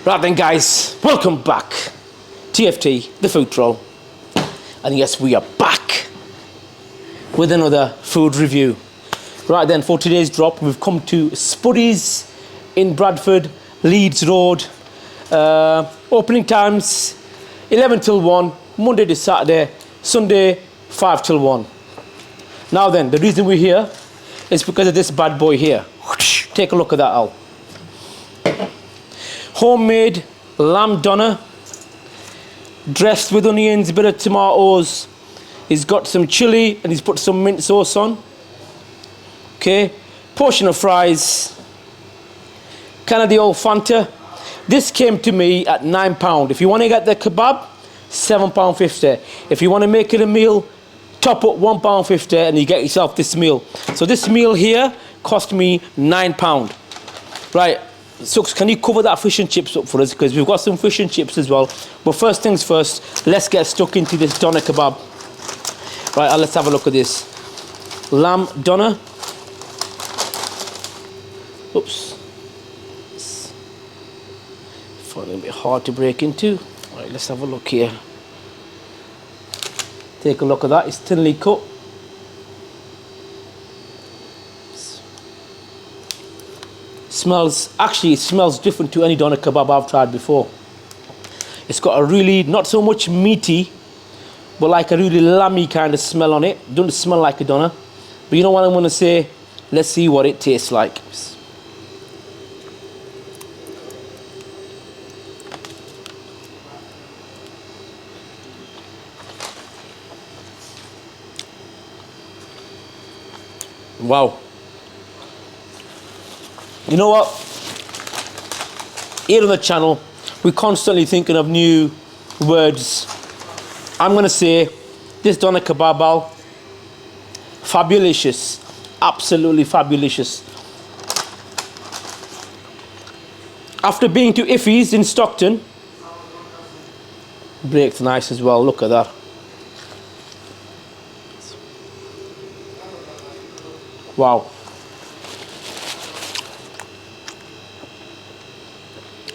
Right then guys, welcome back. TFT, the food troll. And yes, we are back with another food review. Right then, for today's drop, we've come to SPUDDYS in Bradford, Leeds Road. Opening times 11 till 1, Monday to Saturday, Sunday 5 till 1. Now then, the reason we're here is because of this bad boy here. Take a look at that, Al. Homemade lamb doner, dressed with onions, a bit of tomatoes. He's got some chili and he's put some mint sauce on. Okay, portion of fries, kind of the old Fanta. This came to me at £9. If you want to get the kebab, £7.50. If you want to make it a meal, top up £1.50 and you get yourself this meal. So this meal here cost me £9. Right. So can you cover that fish and chips up for us, because we've got some fish and chips as well. But first things first, let's get stuck into this doner kebab. Right, let's have a look at this lamb doner. Oops, it's finding a bit hard to break into. Right, let's have a look here. Take a look at that. It's thinly cut. It smells different to any doner kebab I've tried before. It's got a really, not so much meaty, but like a really lamby kind of smell on it. Doesn't smell like a doner. But you know what I'm going to say? Let's see what it tastes like. Wow. You know what? Here on the channel, we're constantly thinking of new words. I'm going to say this doner kebab, Al, fabulicious. Absolutely fabulicious. After being to Iffy's in Stockton, breaks nice as well. Look at that. Wow.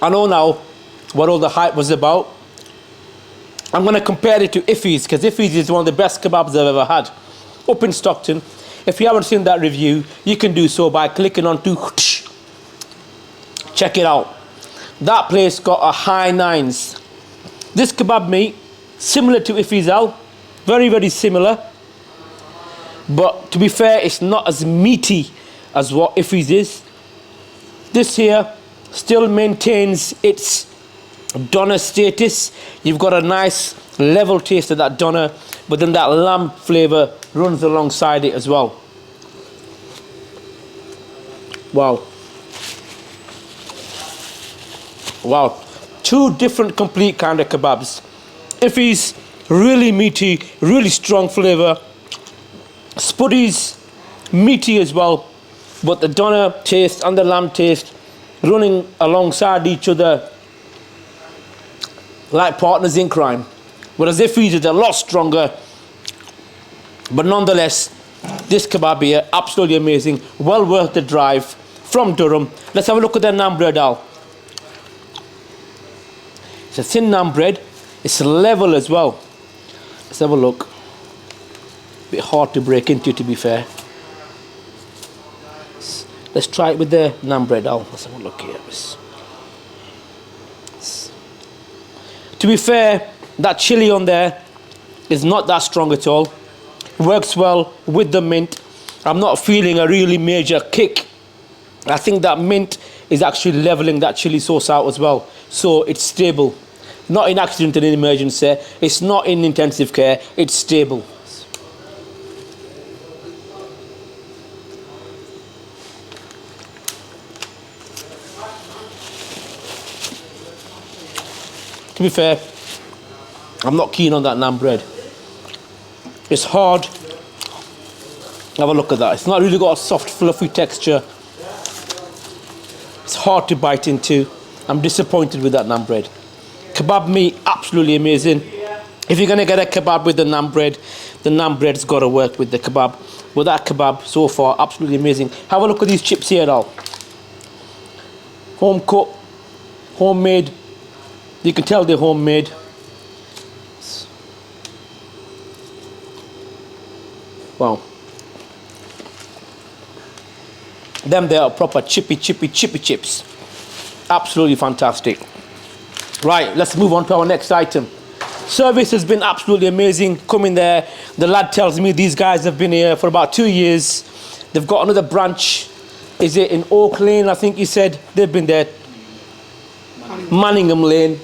I know now what all the hype was about. I'm going to compare it to Iffy's, because Iffy's is one of the best kebabs I've ever had. Up in Stockton. If you haven't seen that review, you can do so by clicking on to check it out. That place got a high 9s. This kebab meat, similar to Iffy's, Al. Very, very similar. But to be fair, it's not as meaty as what Iffy's is. This here still maintains its doner status. You've got a nice level taste of that doner, but then that lamb flavour runs alongside it as well. Wow. Wow. Two different complete kind of kebabs. Iffy's, really meaty, really strong flavour. SPUDDYS, meaty as well, but the doner taste and the lamb taste running alongside each other like partners in crime. Whereas Iffy's is a lot stronger, but nonetheless, this kebab here, absolutely amazing. Well worth the drive from Durham. Let's have a look at the naan bread, Al. It's a thin naan bread. It's level as well. Let's have a look. A bit hard to break into, to be fair. Let's try it with the naan bread, Al. Let's have a look here. To be fair, that chili on there is not that strong at all. Works well with the mint. I'm not feeling a really major kick. I think that mint is actually leveling that chili sauce out as well. So it's stable. Not in accident and in emergency. It's not in intensive care. It's stable. To be fair, I'm not keen on that naan bread. It's hard. Have a look at that. It's not really got a soft, fluffy texture. It's hard to bite into. I'm disappointed with that naan bread. Kebab meat, absolutely amazing. If you're going to get a kebab with the naan bread's got to work with the kebab. But that kebab, so far, absolutely amazing. Have a look at these chips here, Al. Home cut. Homemade. You can tell they're homemade. Wow. Them they are proper chippy chips. Absolutely fantastic. Right, let's move on to our next item. Service has been absolutely amazing. Coming there, the lad tells me these guys have been here for about 2 years. They've got another branch. Is it in Oak Lane? I think he said they've been there. Manningham Lane.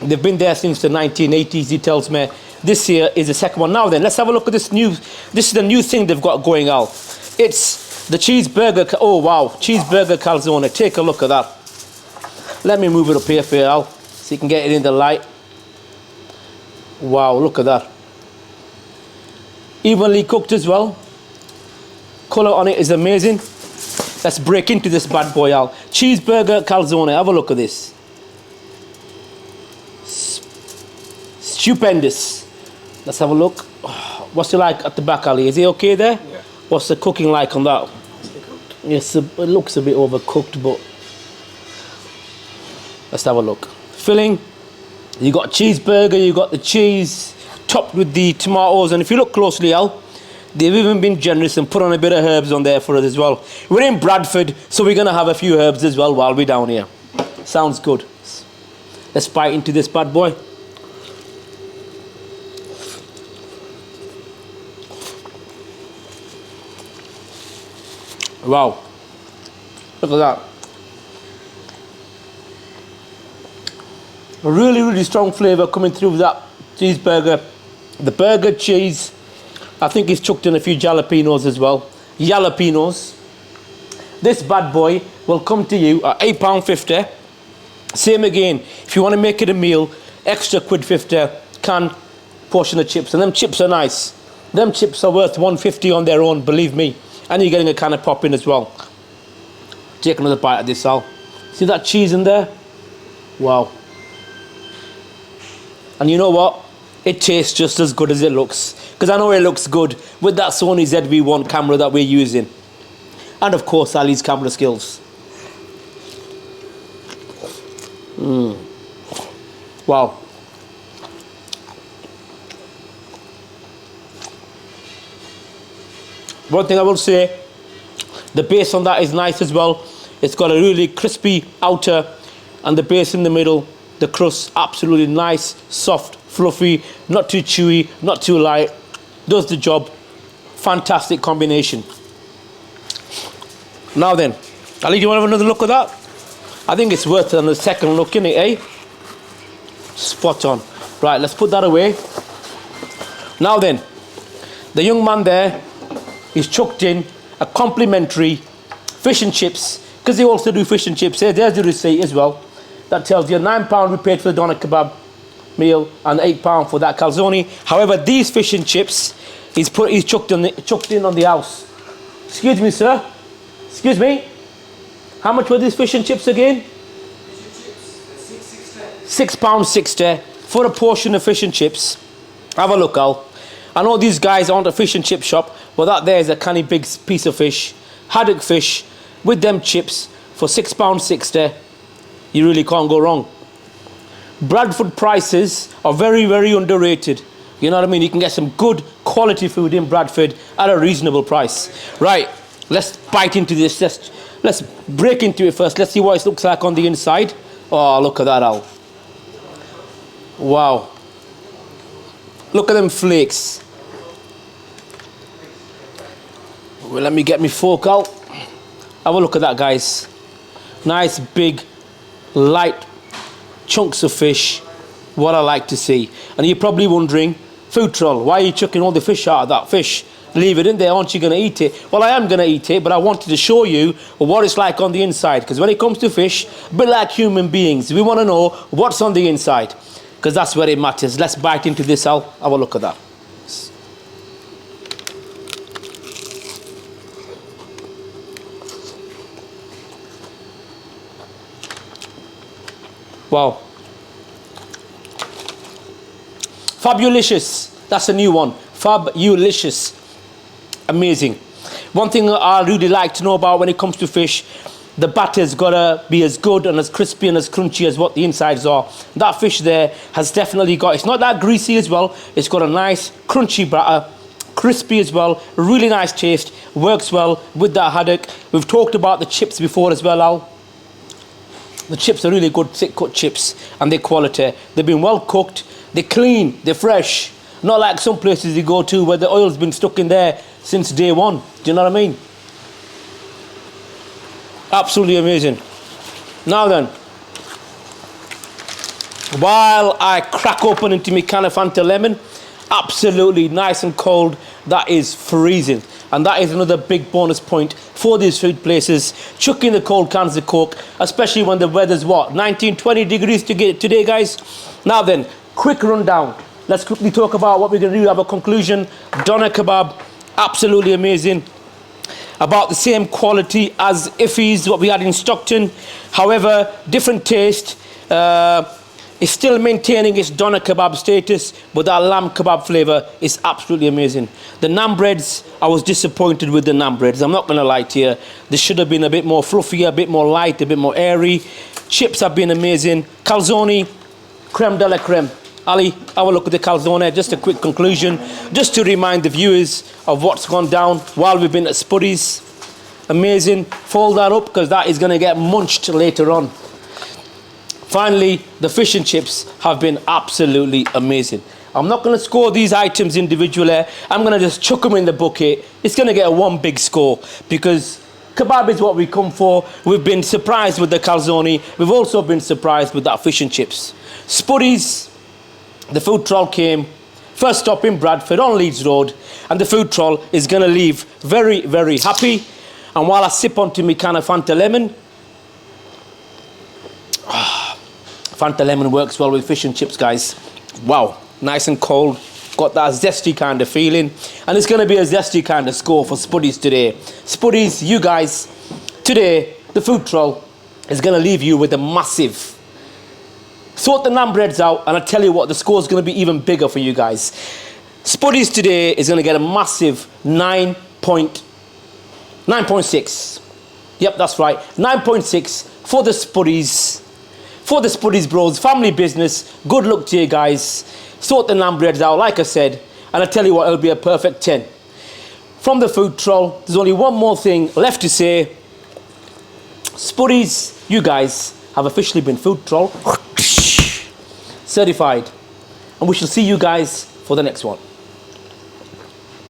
They've been there since the 1980s, he tells me. This year is the second one. Now then, let's have a look at this new, this is the new thing they've got going out. It's the cheeseburger, oh wow, cheeseburger calzone. Take a look at that. Let me move it up here for you, Al, so you can get it in the light. Wow, look at that. Evenly cooked as well. Colour on it is amazing. Let's break into this bad boy, Al. Cheeseburger calzone, have a look at this. Stupendous. Let's have a look. What's it like at the back, Ali? Is it okay there? Yeah. What's the cooking like on that? Yes, it looks a bit overcooked, but let's have a look. Filling, you got cheeseburger, you got the cheese topped with the tomatoes, and if you look closely, Al, they've even been generous and put on a bit of herbs on there for us as well. We're in Bradford, so we're gonna have a few herbs as well while we're down here. Sounds good. Let's bite into this bad boy. Wow, look at that. A really strong flavour coming through with that cheeseburger. The burger cheese, I think he's chucked in a few jalapenos as well. Jalapenos. This bad boy will come to you at £8.50. Same again, if you want to make it a meal, extra £1.50 can portion of chips. And them chips are nice. Them chips are worth £1.50 on their own, believe me. And you're getting a can of popping as well. Take another bite of this, Al. See that cheese in there? Wow. And you know what? It tastes just as good as it looks. Because I know it looks good with that Sony ZV-1 camera that we're using. And of course, Ali's camera skills. Wow. One thing I will say, the base on that is nice as well. It's got a really crispy outer and the base in the middle. The crust, absolutely nice, soft, fluffy, not too chewy, not too light. Does the job. Fantastic combination. Now then, Ali, do you want to have another look at that? I think it's worth a second look, innit, eh? Spot on. Right, let's put that away. Now then, the young man there, he's chucked in a complimentary fish and chips, because they also do fish and chips here. There's the receipt as well. That tells you £9 we paid for the doner kebab meal and £8 for that calzone. However, these fish and chips, he's chucked in on the house. Excuse me, sir. Excuse me. How much were these fish and chips again? £6.60 for a portion of fish and chips. Have a look, Al. I know these guys aren't a fish and chip shop, but that there is a canny big piece of fish, haddock fish, with them chips for £6.60. You really can't go wrong. Bradford prices are very underrated. You know what I mean? You can get some good quality food in Bradford at a reasonable price. Right, let's bite into this. Let's break into it first. Let's see what it looks like on the inside. Oh, look at that, Al. Wow. Look at them flakes. Well, let me get my fork out. Have a look at that, guys. Nice, big, light chunks of fish. What I like to see. And you're probably wondering, Food Troll, why are you chucking all the fish out of that fish? Leave it in there, aren't you going to eat it? Well, I am going to eat it, but I wanted to show you what it's like on the inside. Because when it comes to fish, a bit like human beings, we want to know what's on the inside. Because that's where it matters. Let's bite into this, Al. Have a look at that. Wow. Fabulicious. That's a new one. Fabulicious. Amazing. One thing I really like to know about when it comes to fish, The batter's gotta be as good and as crispy and as crunchy as what the insides are. That fish there has definitely got, it's not that greasy as well. It's got a nice crunchy batter, crispy as well, really nice taste, works well with that haddock. We've talked about the chips before as well, Al. The chips are really good, thick cut chips, and they're quality. They've been well cooked, they're clean, they're fresh. Not like some places you go to where the oil's been stuck in there since day one. Do you know what I mean? Absolutely amazing. Now then, while I crack open into my can of Fanta lemon, absolutely nice and cold, that is freezing. And that is another big bonus point for these food places. Chuck in the cold cans of Coke, especially when the weather's what, 19, 20 degrees to get today, guys. Now then, quick rundown. Let's quickly talk about what we're going to do, have a conclusion. Doner kebab, absolutely amazing. About the same quality as Iffy's, what we had in Stockton. However, different taste. It's still maintaining its doner kebab status, but that lamb kebab flavour is absolutely amazing. The naan breads, I was disappointed with the naan breads. I'm not going to lie to you. They should have been a bit more fluffier, a bit more light, a bit more airy. Chips have been amazing. Calzone, creme de la creme. Ali, have a look at the calzone. Just a quick conclusion, just to remind the viewers of what's gone down while we've been at SPUDDYS. Amazing. Fold that up because that is going to get munched later on. Finally, the fish and chips have been absolutely amazing. I'm not going to score these items individually. I'm going to just chuck them in the bucket. It's going to get a one big score because kebab is what we come for. We've been surprised with the calzone. We've also been surprised with that fish and chips. SPUDDYS, the food troll came. First stop in Bradford on Leeds Road. And the food troll is going to leave very, very happy. And while I sip onto my can of Fanta lemon, Fanta lemon works well with fish and chips, guys. Wow, nice and cold. Got that zesty kind of feeling. And it's going to be a zesty kind of score for SPUDDYS today. SPUDDYS, you guys, today, the food troll is going to leave you with a massive. Sort the naan breads out, and I tell you what, the score is going to be even bigger for you guys. SPUDDYS today is going to get a massive 9.6. Yep, that's right. 9.6 for the SPUDDYS. For the SPUDDYS bros, family business. Good luck to you guys. Sort the naan breads out, like I said. And I tell you what, it'll be a perfect 10. From the food troll, there's only one more thing left to say. SPUDDYS, you guys have officially been food troll certified. And we shall see you guys for the next one.